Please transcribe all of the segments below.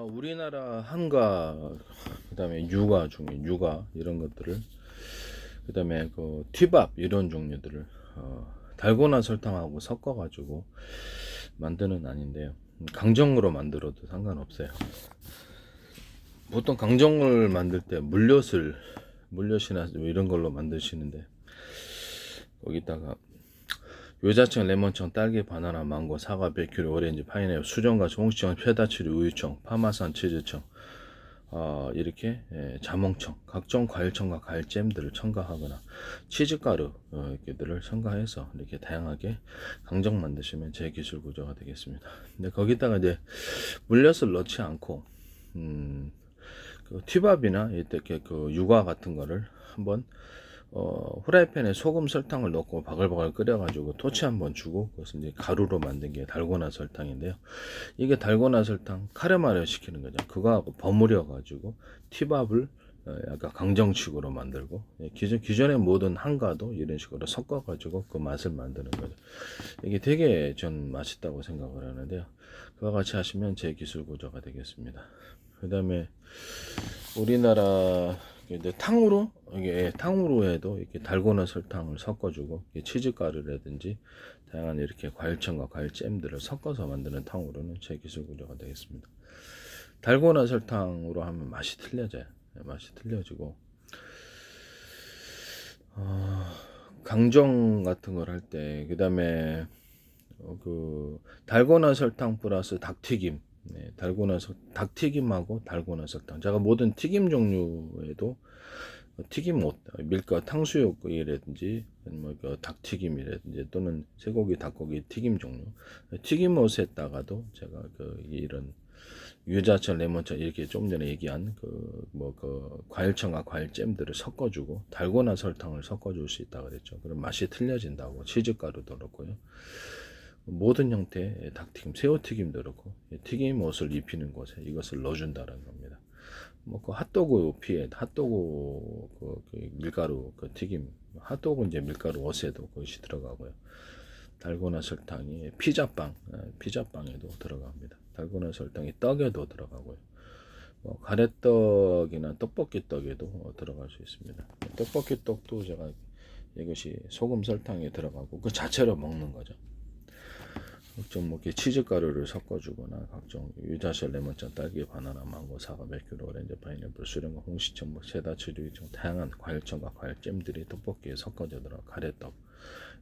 우리나라 한과, 그다음에 유과 중에 유과 이런 것들을, 그다음에 그 튀밥 이런 종류들을 달고나 설탕하고 섞어가지고 만드는 아닌데요. 강정으로 만들어도 상관없어요. 보통 강정을 만들 때 물엿이나 이런 걸로 만드시는데, 거기다가 요자청, 레몬청, 딸기, 바나나, 망고, 사과, 베큐리, 오렌지, 파인애플, 수정과자, 홍시청, 페다치리, 우유청, 파마산, 치즈청, 이렇게 자몽청, 각종 과일청과 과일잼들을 첨가하거나 치즈가루 이렇게들을 첨가해서 이렇게 다양하게 강정 만드시면 제 기술 구조가 되겠습니다. 근데 거기다가 이제 물엿을 넣지 않고 그 튀밥이나 이렇게 그 유과 같은 거를 한번 후라이팬에 소금 설탕을 넣고 바글바글 끓여가지고 토치 한번 주고, 그것은 이제 가루로 만든 게 달고나 설탕인데요. 이게 달고나 설탕 카레마를 시키는 거죠. 그거하고 버무려 가지고 튀밥을 약간 강정식으로 만들고, 기존의 모든 한가도 이런 식으로 섞어 가지고 그 맛을 만드는 거죠. 이게 되게 전 맛있다고 생각을 하는데요. 그와 같이 하시면 제 기술 구조가 되겠습니다. 그 다음에 우리나라 이제 탕후루, 이게 탕후루 에도 이렇게 달고나 설탕을 섞어주고 치즈 가루라든지 다양한 이렇게 과일청과 과일잼들을 섞어서 만드는 탕후루는 제 기술 구조가 되겠습니다. 달고나 설탕으로 하면 맛이 틀려져요. 맛이 틀려지고, 강정 같은 걸 할 때, 그 다음에 그 달고나 설탕 플러스 닭튀김, 닭튀김하고 달고나 설탕. 제가 모든 튀김 종류에도 튀김 옷, 밀가 탕수육이라든지 뭐 닭튀김이라든지 또는 쇠고기, 닭고기 튀김 종류, 튀김 옷에다가도 제가 이런 유자청, 레몬청 이렇게 좀 전에 얘기한 그 과일청과 과일잼들을 섞어주고 달고나 설탕을 섞어줄 수 있다고 그랬죠. 그럼 맛이 틀려진다고. 치즈가루도 그렇고요. 모든 형태의 닭튀김, 새우튀김도 그렇고 튀김 옷을 입히는 곳에 이것을 넣어준다는 겁니다. 뭐 그 핫도그 피에 핫도그 그 밀가루 그 튀김, 핫도그 이제 밀가루 옷에도 그것이 들어가고요. 달고나 설탕이 피자빵에도 들어갑니다. 달고나 설탕이 떡에도 들어가고요. 뭐 가래떡이나 떡볶이 떡에도 들어갈 수 있습니다. 떡볶이 떡도 제가 이것이 소금 설탕에 들어가고 그 자체로 먹는 거죠. 각종 뭐 이렇게 치즈 가루를 섞어주거나 각종 유자철, 레몬청, 딸기, 바나나, 망고, 사과, 맥큐리, 오렌지, 파인애플, 수령과 홍시청, 뭐 체다치, 류청 다양한 과일청과 과일잼들이 떡볶이에 섞어져 들어 가래떡,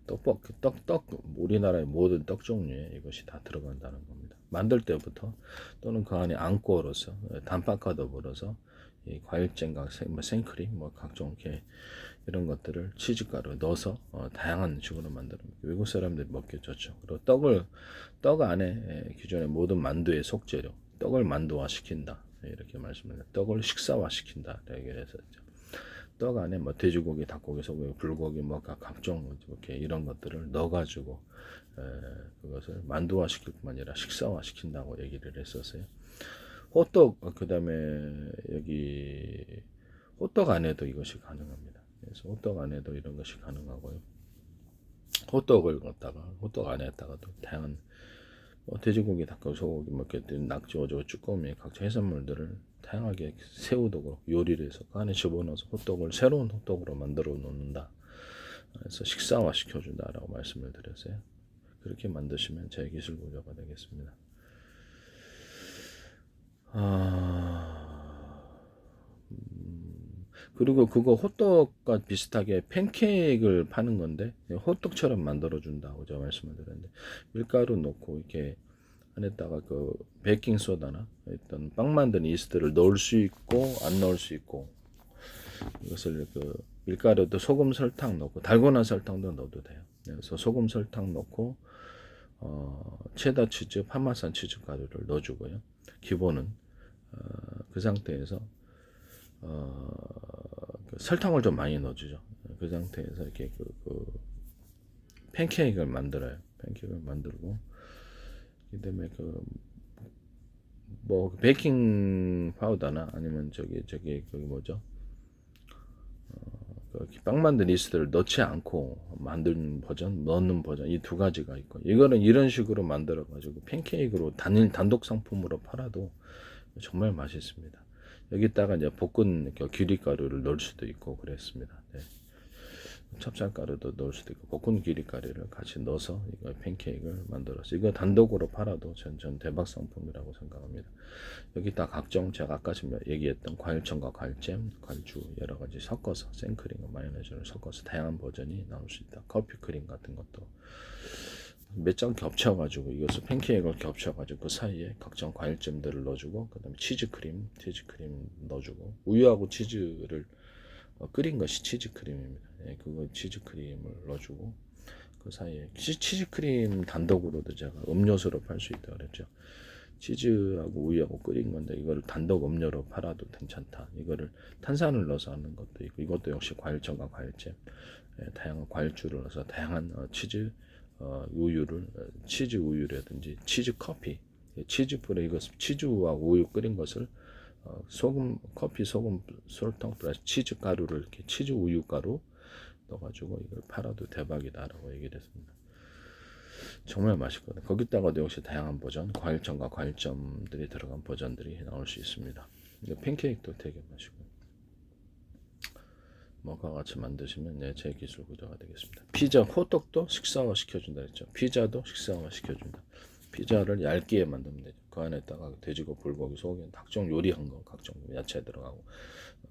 떡볶이, 우리나라의 모든 떡 종류에 이것이 다 들어간다는 겁니다. 만들 때부터 또는 그 안에 안고로서 단팥가루 불어서 이 과일잼과 생크림, 뭐 각종 이렇게 이런 것들을 치즈가루 넣어서 다양한 식으로 만들어요. 외국 사람들이 먹기 좋죠. 그리고 떡 안에 기존의 모든 만두의 속재료, 떡을 만두화 시킨다. 이렇게 말씀을 떡을 식사화 시킨다. 이렇게 했었죠. 떡 안에 뭐 돼지고기, 닭고기, 소고기, 불고기, 뭐 각종 이렇게 이런 것들을 넣어가지고 그것을 만두화 시킬 뿐만 아니라 식사화 시킨다고 얘기를 했었어요. 호떡, 그 다음에 여기 호떡 안에도 이것이 가능합니다. 그래서 호떡 안에도 이런 것이 가능하고요. 호떡을 갖다가 호떡 안에다가도 다양한 뭐 돼지고기, 닭고기, 소고기, 뭐 이렇게 낙지, 오징어, 쭈꾸미 각종 해산물들을 다양하게 새우도 그렇고 요리를 해서 그 안에 집어넣어서 호떡을 새로운 호떡으로 만들어 놓는다. 그래서 식사화 시켜준다라고 말씀을 드렸어요. 그렇게 만드시면 제 기술 구조가 되겠습니다. 그리고 그거 호떡과 비슷하게 팬케이크를 파는 건데 호떡처럼 만들어 준다고 제가 말씀을 드렸는데, 밀가루 넣고 이렇게 안에다가 그 베이킹 소다나 어떤 빵 만드는 이스트를 넣을 수 있고 안 넣을 수 있고, 이것을 그 밀가루도 소금 설탕 넣고 달고나 설탕도 넣어도 돼요. 그래서 소금 설탕 넣고 체다 치즈, 파마산 치즈 가루를 넣어주고요. 기본은 그 상태에서 설탕을 좀 많이 넣어주죠. 그 상태에서 이렇게 팬케이크를 만들어요. 팬케이크를 만들고, 그다음에 뭐 베이킹 파우더나 아니면 저기 뭐죠? 빵 만든 이스트를 넣지 않고 만드는 버전, 넣는 버전, 이 두 가지가 있고, 이거는 이런 식으로 만들어 가지고 팬케이크로 단독 상품으로 팔아도 정말 맛있습니다. 여기다가 이제 볶은 기리가루를 넣을 수도 있고 그랬습니다. 네. 찹쌀가루도 넣을 수도 있고 볶은 기리가루를 같이 넣어서 이거 팬케이크를 만들었어요. 이거 단독으로 팔아도 전 대박 상품이라고 생각합니다. 여기다 각종 제가 아까 얘기했던 과일청과 과일잼, 과일주 여러 가지 섞어서 생크림과 마요네즈를 섞어서 다양한 버전이 나올 수 있다. 커피 크림 같은 것도 몇 장 겹쳐가지고 이것을 팬케이크를 겹쳐가지고 그 사이에 각종 과일잼들을 넣어주고 그다음에 치즈크림 넣어주고 우유하고 치즈를 끓인 것이 치즈크림입니다. 예, 그거 치즈크림을 넣어주고 그 사이에 치즈크림 단독으로도 제가 음료수로 팔 수 있다 그랬죠. 치즈하고 우유하고 끓인 건데 이거를 단독 음료로 팔아도 괜찮다. 이거를 탄산을 넣어서 하는 것도 있고 이것도 역시 과일청과 과일잼, 다양한 과일주를 넣어서 다양한 치즈 우유를 치즈 우유라든지 치즈 커피, 치즈풀에 이것 치즈하고 우유 끓인 것을 소금 커피 소금 설탕 플러스 치즈 가루를 이렇게 치즈 우유 가루 넣어가지고 이걸 팔아도 대박이다라고 얘기를 했습니다. 정말 맛있거든요. 거기다가도 역시 다양한 버전, 과일점과 과일점들이 들어간 버전들이 나올 수 있습니다. 팬케이크도 되게 맛있고 뭐가 같이 만드시면 제 기술 구조가 되겠습니다. 피자, 호떡도 식사화 시켜준다 했죠. 피자도 식사화 시켜준다. 피자를 얇게 만들면 되죠. 그 안에다가 돼지고 불고기, 소고기, 각종 요리한 거, 각종 야채 들어가고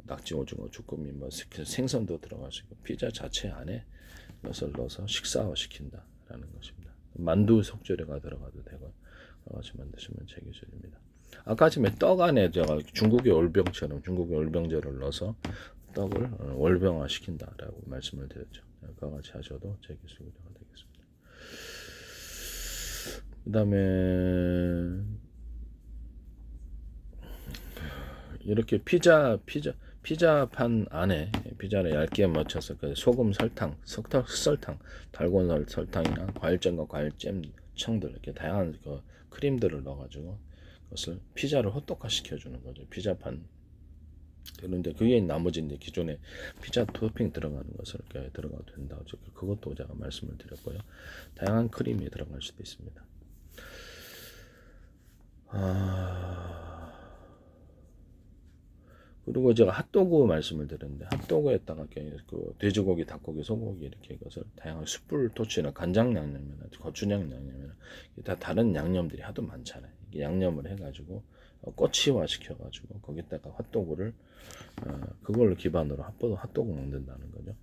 낙지, 오징어, 주꾸미, 뭐 생선도 들어갈 수 있고 피자 자체 안에 이것을 넣어서 식사화 시킨다라는 것입니다. 만두 속재료가 들어가도 되고 같이 만드시면 제 기술입니다. 아까 전에 떡 안에 제가 중국의 월병처럼 중국의 월병제를 넣어서 떡을 월병화 시킨다라고 말씀을 드렸죠. 그와 같이 하셔도 제 기술 구조가 되겠습니다. 그 다음에 이렇게 피자판 안에 피자를 얇게 맞춰서 그 소금, 설탕, 달고나 설탕이나 과일잼과 과일잼 청들 이렇게 다양한 그 크림들을 넣어가지고 그것을 피자를 호떡화 시켜주는 거죠. 피자판. 그런데 그게 나머지 이제 기존에 피자 토핑 들어가는 것을 이렇게 들어가도 된다. 그것도 제가 말씀을 드렸고요. 다양한 크림이 들어갈 수도 있습니다. 그리고 제가 핫도그 말씀을 드렸는데 핫도그에다가 그 돼지고기, 닭고기, 소고기 이렇게 이것을 다양한 숯불 토치나 간장 양념이나 고추장 양념이나 다 다른 양념들이 하도 많잖아요. 이게 양념을 해가지고 꼬치화 시켜가지고 거기다가 핫도그를 그걸로 기반으로 핫도그 만든다는 거죠.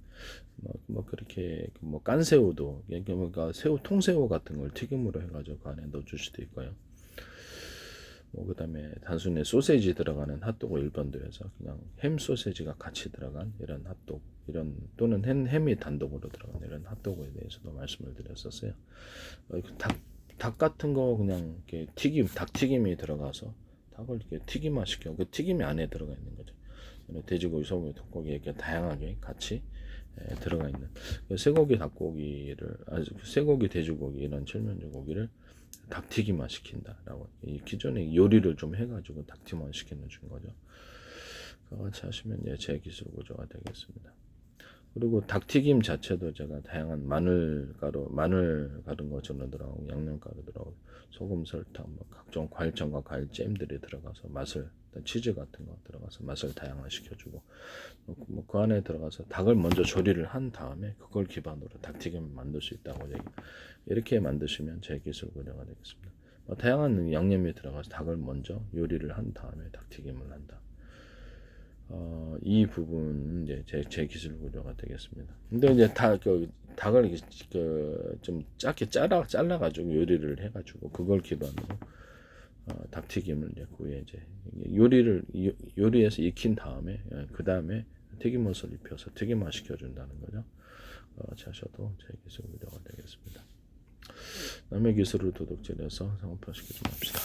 뭐 그렇게 뭐 깐새우도 그러니까 새우 통새우 같은 걸 튀김으로 해가지고 그 안에 넣어줄 수도 있고요. 뭐 그다음에 단순히 소세지 들어가는 핫도그 일반도 해서 그냥 햄 소세지가 같이 들어간 이런 핫도그 이런 또는 햄이 단독으로 들어간 이런 핫도그에 대해서도 말씀을 드렸었어요. 닭 같은 거 그냥 이렇게 닭튀김이 들어가서 닭을 이렇게 튀김화 시켜 그 튀김이 안에 들어가 있는 거죠. 돼지고기, 소고기, 닭고기 이렇게 다양하게 같이 들어가 있는 쇠고기, 닭고기를 쇠고기, 돼지고기 이런 칠면조 고기를 닭튀김화 시킨다라고 이 기존에 요리를 좀 해가지고 닭튀김화 시키는 준 거죠. 같이 하시면 제 기술 구조가 되겠습니다. 그리고 닭튀김 자체도 제가 다양한 마늘 가른 것처럼 들어가고 양념가루 들어가고 소금, 설탕, 뭐 각종 과일청과 과일잼들이 들어가서 맛을 치즈 같은 거 들어가서 맛을 다양화시켜주고 뭐 그 안에 들어가서 닭을 먼저 조리를 한 다음에 그걸 기반으로 닭튀김을 만들 수 있다고 이렇게 만드시면 제 기술 구조가 되겠습니다. 뭐 다양한 양념이 들어가서 닭을 먼저 요리를 한 다음에 닭튀김을 한다. 이 부분은 이제 제 기술 구조가 되겠습니다. 근데 이제 닭을 좀 작게 잘라가지고 요리를 해가지고 그걸 기반으로 닭튀김을 이제 그 위에 이제 요리해서 익힌 다음에 그 다음에 튀김옷을 입혀서 튀김화 시켜준다는 거죠. 하셔도 제 기술 구조가 되겠습니다. 남의 기술을 도둑질해서 상업화시키지 맙시다.